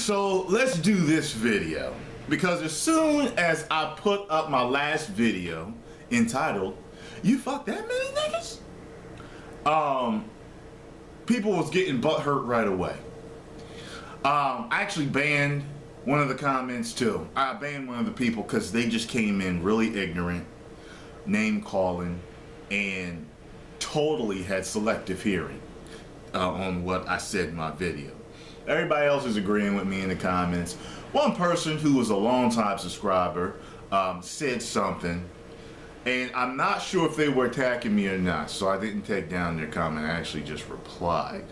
So let's do this video, because as soon as I put up my last video entitled "You Fuck That Many Niggas?" People was getting butthurt right away. I actually banned one of the comments too. I banned one of the people because they just came in really ignorant, name calling, and totally had selective hearing on what I said in my video. Everybody else is agreeing with me in the comments. One person who was a long-time subscriber said something, and I'm not sure if they were attacking me or not, so I didn't take down their comment. I actually just replied.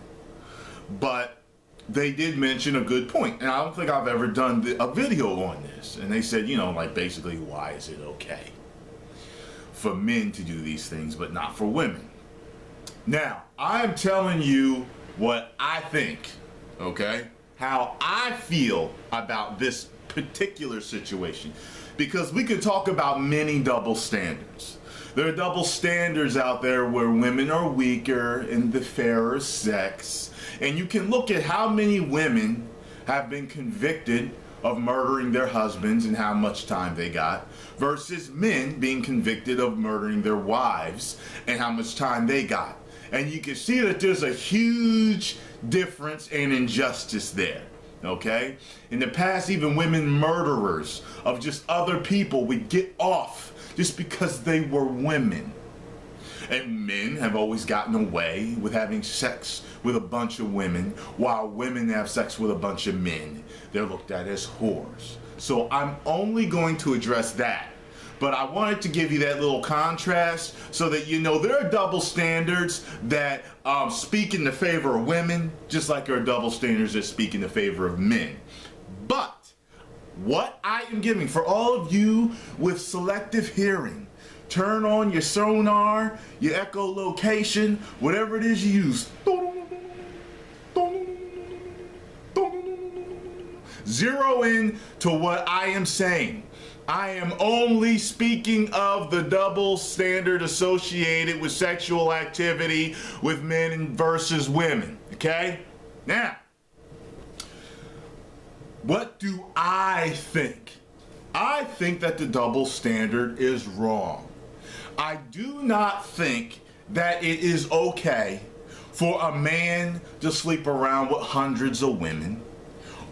But they did mention a good point, and I don't think I've ever done a video on this. And they said, you know, like basically, why is it okay for men to do these things but not for women? Now, I'm telling you what I think, okay? How I feel about this particular situation. Because we could talk about many double standards. There are double standards out there where women are weaker in the fairer sex. And you can look at how many women have been convicted of murdering their husbands and how much time they got, versus men being convicted of murdering their wives and how much time they got. And you can see that there's a huge difference and injustice there. Okay? In the past, even women murderers of just other people would get off just because they were women. And men have always gotten away with having sex with a bunch of women, while women have sex with a bunch of men. They're looked at as whores. So I'm only going to address that. But I wanted to give you that little contrast so that you know there are double standards that speak in the favor of women, just like there are double standards that speak in the favor of men. But what I am giving for all of you with selective hearing, turn on your sonar, your echolocation, whatever it is you use. Zero in to what I am saying. I am only speaking of the double standard associated with sexual activity with men versus women, okay? Now, what do I think? I think that the double standard is wrong. I do not think that it is okay for a man to sleep around with hundreds of women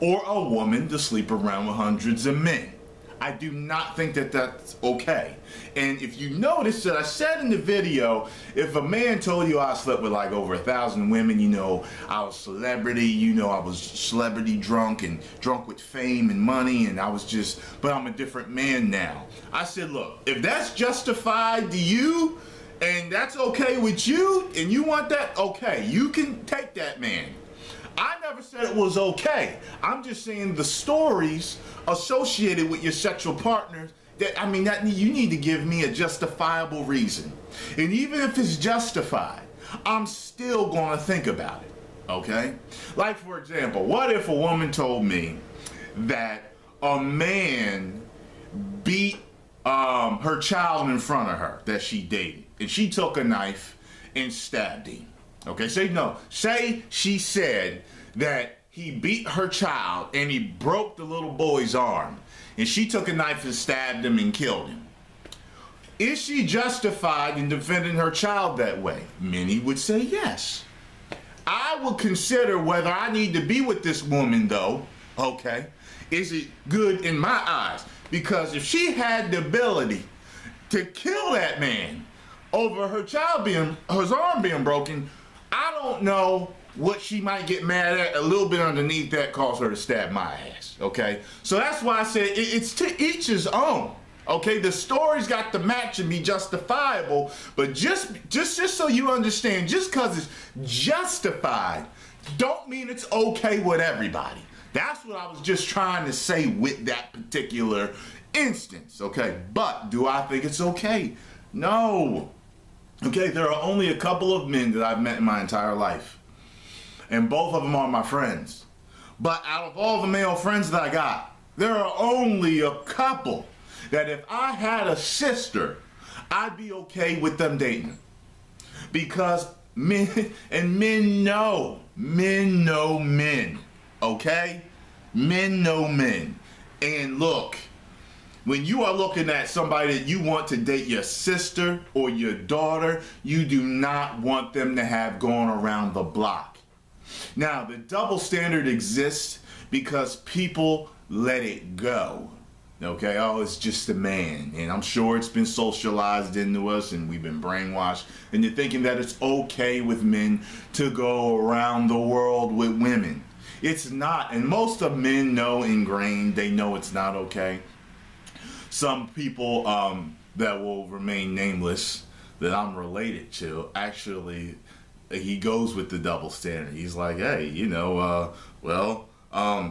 or a woman to sleep around with hundreds of men. I do not think that that's okay. And if you notice that I said in the video, if a man told you I slept with like over 1,000 women, you know, I was celebrity, you know, I was celebrity drunk and drunk with fame and money, and I was just, but I'm a different man now. I said, look, if that's justified to you and that's okay with you and you want that, okay, you can take that man. I never said it was okay. I'm just saying the stories associated with your sexual partners, that I mean, that you need to give me a justifiable reason. And even if it's justified, I'm still going to think about it, okay? Like, for example, what if a woman told me that a man beat her child in front of her that she dated, and she took a knife and stabbed him? Okay, say she said that he beat her child and he broke the little boy's arm, and she took a knife and stabbed him and killed him. Is she justified in defending her child that way? Many would say yes. I will consider whether I need to be with this woman though, okay? Is it good in my eyes? Because if she had the ability to kill that man over her child his arm being broken, I don't know what she might get mad at. A little bit underneath that cause her to stab my ass, okay? So that's why I said it's to each his own, okay? The story's got to match and be justifiable, but just so you understand, just because it's justified don't mean it's okay with everybody. That's what I was just trying to say with that particular instance, okay? But do I think it's okay? No. Okay, there are only a couple of men that I've met in my entire life, and both of them are my friends. But out of all the male friends that I got, there are only a couple that if I had a sister, I'd be okay with them dating. Because men know men, okay? Men know men. And look, when you are looking at somebody that you want to date your sister or your daughter, you do not want them to have gone around the block. Now, the double standard exists because people let it go. Okay, oh, it's just a man. And I'm sure it's been socialized into us and we've been brainwashed into thinking that it's okay with men to go around the world with women. It's not, and most of men know ingrained, they know it's not okay. Some people that will remain nameless that I'm related to, actually, he goes with the double standard. He's like, hey, you know,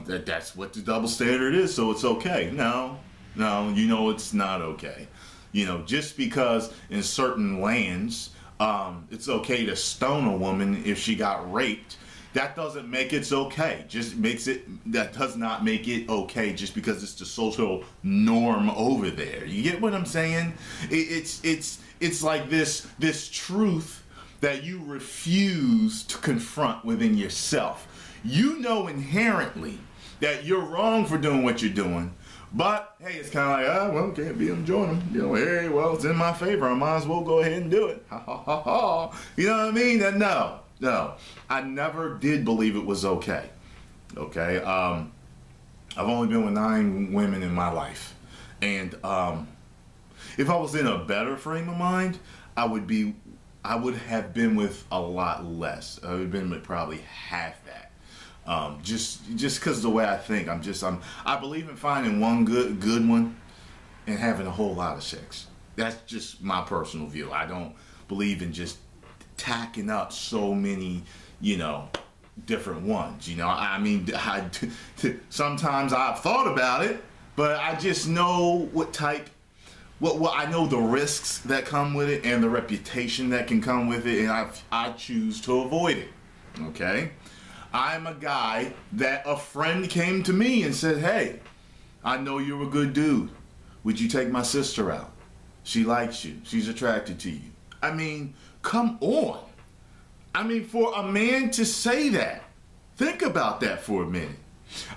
that's what the double standard is, so it's okay. No, you know it's not okay. You know, just because in certain lands it's okay to stone a woman if she got raped, that doesn't make it okay. That does not make it okay just because it's the social norm over there. You get what I'm saying? It's like this truth that you refuse to confront within yourself. You know inherently that you're wrong for doing what you're doing, but hey, it's kind of like, can't be enjoying them. You know, hey, well, it's in my favor. I might as well go ahead and do it. Ha ha ha ha. You know what I mean? And no, I never did believe it was okay. Okay, I've only been with 9 women in my life, and if I was in a better frame of mind, I would have been with a lot less. I would have been with probably half that. Just because of the way I think, I believe in finding one good one and having a whole lot of sex. That's just my personal view. I don't believe in just tacking up so many, you know, different ones. You know, I mean, sometimes I've thought about it, but I just know what I know the risks that come with it and the reputation that can come with it, and I choose to avoid it. Okay, I'm a guy that a friend came to me and said, hey, I know you're a good dude. Would you take my sister out? She likes you. She's attracted to you. I mean, come on. I mean, for a man to say that, think about that for a minute.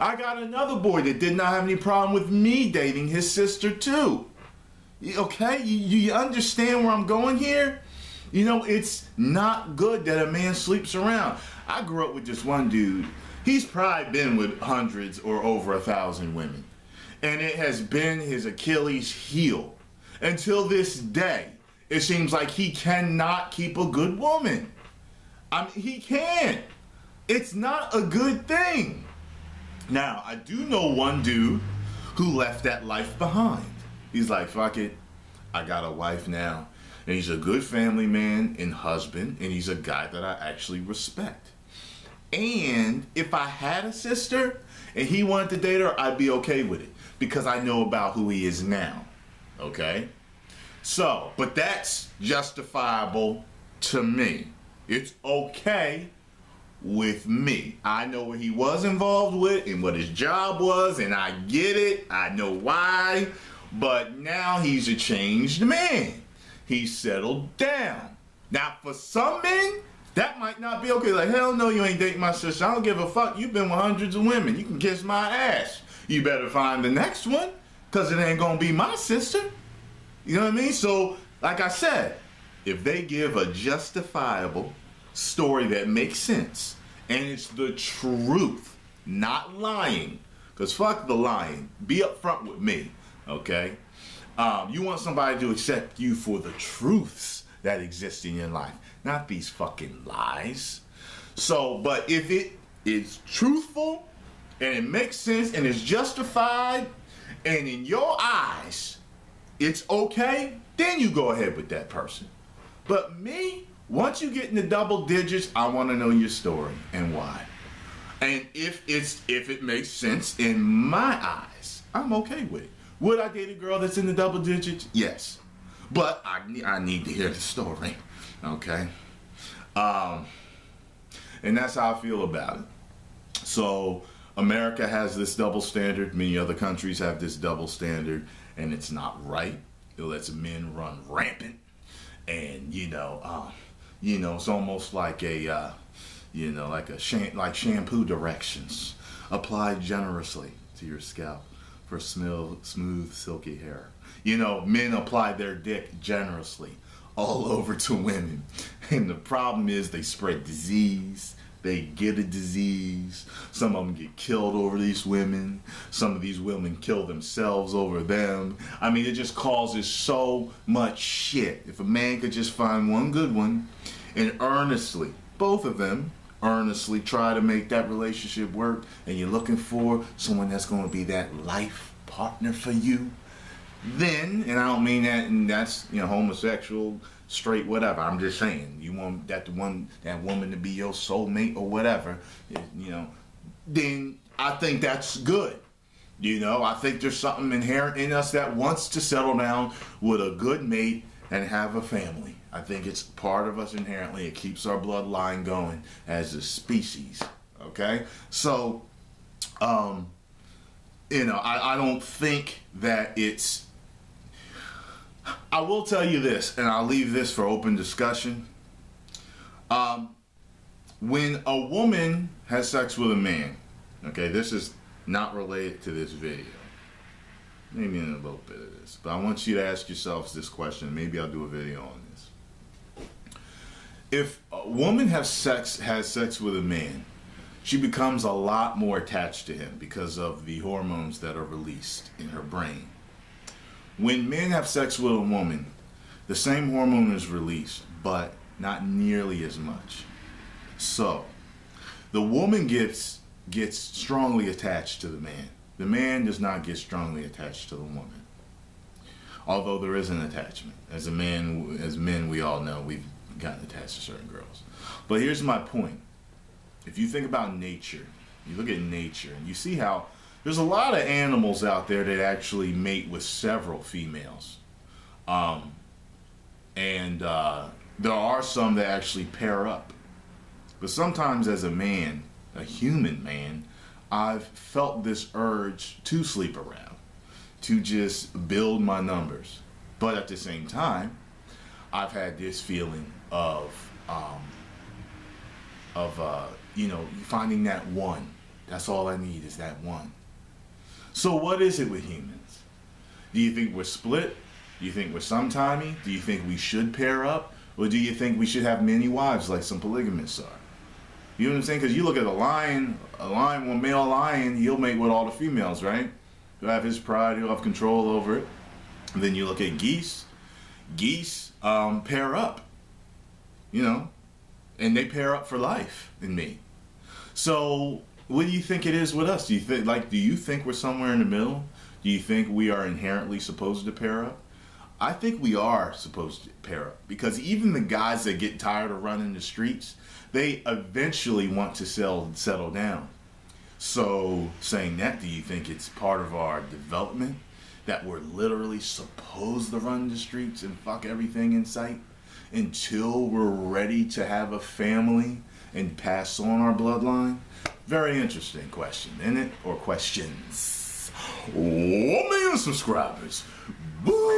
I got another boy that did not have any problem with me dating his sister too. Okay, you understand where I'm going here? You know, it's not good that a man sleeps around. I grew up with this one dude. He's probably been with hundreds or over 1,000 women. And it has been his Achilles heel. Until this day, it seems like he cannot keep a good woman. I mean, he can't. It's not a good thing. Now, I do know one dude who left that life behind. He's like, fuck it, I got a wife now. And he's a good family man and husband, and he's a guy that I actually respect. And if I had a sister and he wanted to date her, I'd be okay with it because I know about who he is now. Okay? So, but that's justifiable to me. It's okay with me. I know what he was involved with and what his job was, and I get it. I know why. But now he's a changed man. He's settled down. Now, for some men, that might not be okay. Like, hell no, you ain't dating my sister. I don't give a fuck. You've been with hundreds of women. You can kiss my ass. You better find the next one, because it ain't going to be my sister. You know what I mean? So, like I said, if they give a justifiable story that makes sense, and it's the truth, not lying, because fuck the lying. Be upfront with me, okay? You want somebody to accept you for the truths that exist in your life, not these fucking lies. So, but if it is truthful, and it makes sense, and it's justified, and in your eyes, it's okay, then you go ahead with that person. But me, once you get in the double digits, I want to know your story and why. And if it makes sense in my eyes, I'm okay with it. Would I date a girl that's in the double digits? Yes. But I need to hear the story. Okay? And that's how I feel about it. So America has this double standard. Many other countries have this double standard. And it's not right. It lets men run rampant. And, it's almost like like shampoo directions. Apply generously to your scalp for smooth, silky hair. You know, men apply their dick generously all over to women. And the problem is they spread disease. They get a disease. Some of them get killed over these women. Some of these women kill themselves over them. I mean, it just causes so much shit. If a man could just find one good one and earnestly, both of them, earnestly try to make that relationship work, and you're looking for someone that's going to be that life partner for you, then, and I don't mean that, and that's, you know, homosexual, straight, whatever. I'm just saying, you want that woman to be your soulmate or whatever, you know, then I think that's good. You know, I think there's something inherent in us that wants to settle down with a good mate and have a family. I think it's part of us inherently. It keeps our bloodline going as a species. Okay? So, you know, I don't think that it's... I will tell you this, and I'll leave this for open discussion. When a woman has sex with a man, okay, this is not related to this video. Maybe in a little bit of this. But I want you to ask yourselves this question. Maybe I'll do a video on this. If a woman has sex with a man, she becomes a lot more attached to him because of the hormones that are released in her brain. When men have sex with a woman, the same hormone is released, but not nearly as much. So, the woman gets strongly attached to the man. The man does not get strongly attached to the woman. Although there is an attachment. As men, we all know we've gotten attached to certain girls. But here's my point. If you think about nature, you look at nature, and you see how there's a lot of animals out there that actually mate with several females. There are some that actually pair up. But sometimes as a man, a human man, I've felt this urge to sleep around, to just build my numbers. But at the same time, I've had this feeling of you know, finding that one. That's all I need is that one. So what is it with humans? Do you think we're split? Do you think we're sometimey? Do you think we should pair up? Or do you think we should have many wives like some polygamists are? You know what I'm saying? Because you look at a lion, one male lion, he'll mate with all the females, right? He'll have his pride, he'll have control over it. And then you look at geese. Geese pair up, you know, and they pair up for life in me. So what do you think it is with us? Do you think we're somewhere in the middle? Do you think we are inherently supposed to pair up? I think we are supposed to pair up, because even the guys that get tired of running the streets, they eventually want to settle down. So, saying that, do you think it's part of our development that we're literally supposed to run the streets and fuck everything in sight until we're ready to have a family and pass on our bloodline? Very interesting question, isn't it? Or questions. 1 million subscribers. Boo!